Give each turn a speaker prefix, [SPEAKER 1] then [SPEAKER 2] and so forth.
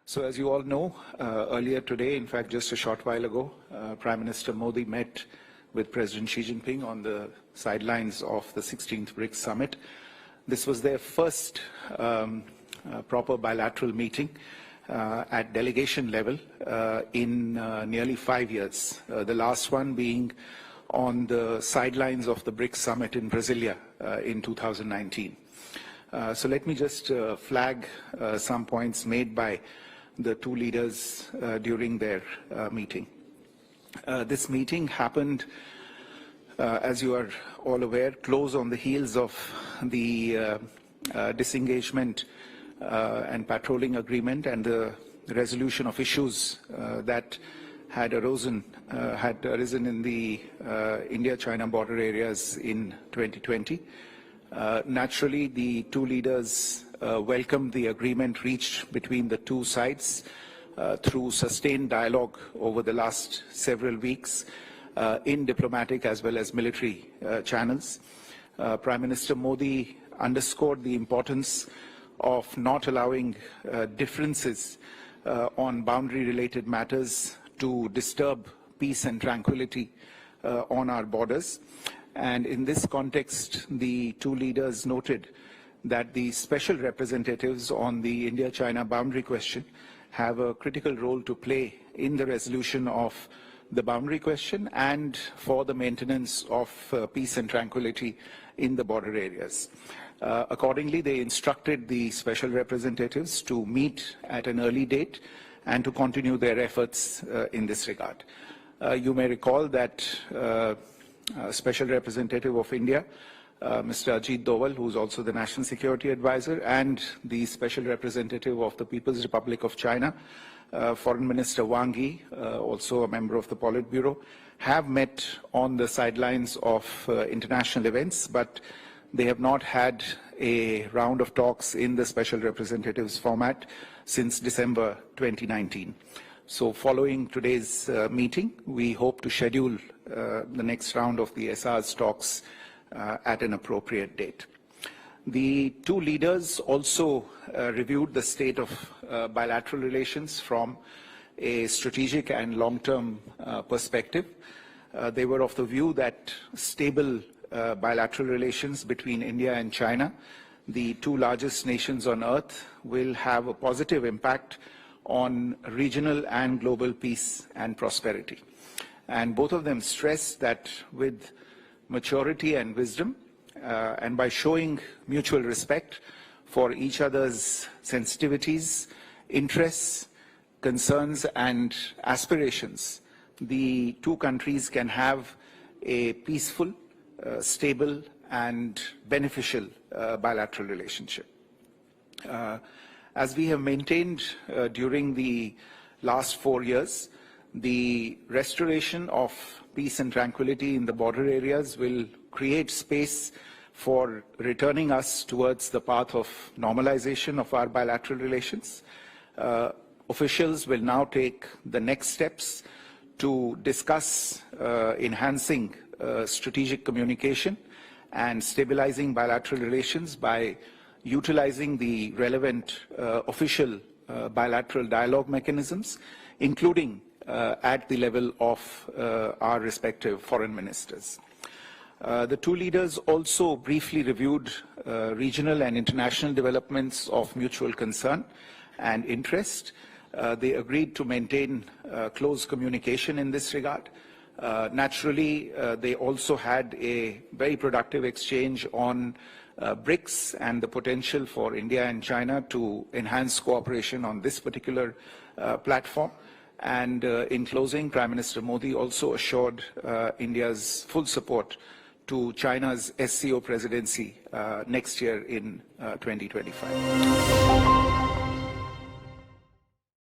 [SPEAKER 1] So as you all know, earlier today, in fact just a short while ago, Prime Minister Modi met with President Xi Jinping on the sidelines of the 16th BRICS summit. This was their first proper bilateral meeting at delegation level in nearly 5 years, the last one being on the sidelines of the BRICS summit in Brasilia in 2019. So let me just flag some points made by the two leaders during their meeting. This meeting happened, as you are all aware, close on the heels of the disengagement and patrolling agreement and the resolution of issues that had arisen in the India-China border areas in 2020. Naturally, the two leaders welcomed the agreement reached between the two sides through sustained dialogue over the last several weeks in diplomatic as well as military channels. Prime Minister Modi underscored the importance of not allowing differences on boundary-related matters to disturb peace and tranquility on our borders. And in this context, the two leaders noted that the special representatives on the India-China boundary question have a critical role to play in the resolution of the boundary question and for the maintenance of peace and tranquility in the border areas. Accordingly, they instructed the special representatives to meet at an early date and to continue their efforts in this regard. You may recall that Special Representative of India, Mr. Ajit Doval, who is also the National Security Advisor, and the Special Representative of the People's Republic of China, Foreign Minister Wang Yi, also a member of the Politburo, have met on the sidelines of international events, but they have not had a round of talks in the Special Representatives format since December 2019. So following today's meeting, we hope to schedule the next round of the SR's talks at an appropriate date. The two leaders also reviewed the state of bilateral relations from a strategic and long-term perspective. They were of the view that stable bilateral relations between India and China, the two largest nations on earth, will have a positive impact on regional and global peace and prosperity. And both of them stressed that with maturity and wisdom, and by showing mutual respect for each other's sensitivities, interests, concerns, and aspirations, the two countries can have a peaceful, stable, and beneficial bilateral relationship. As we have maintained during the last 4 years, the restoration of peace and tranquility in the border areas will create space for returning us towards the path of normalization of our bilateral relations. Officials will now take the next steps to discuss enhancing strategic communication and stabilizing bilateral relations by utilizing the relevant official bilateral dialogue mechanisms, including at the level of our respective foreign ministers. The two leaders also briefly reviewed regional and international developments of mutual concern and interest. They agreed to maintain close communication in this regard. Naturally, they also had a very productive exchange on BRICS and the potential for India and China to enhance cooperation on this particular platform. And in closing, Prime Minister Modi also assured India's full support to China's SCO presidency next year in 2025.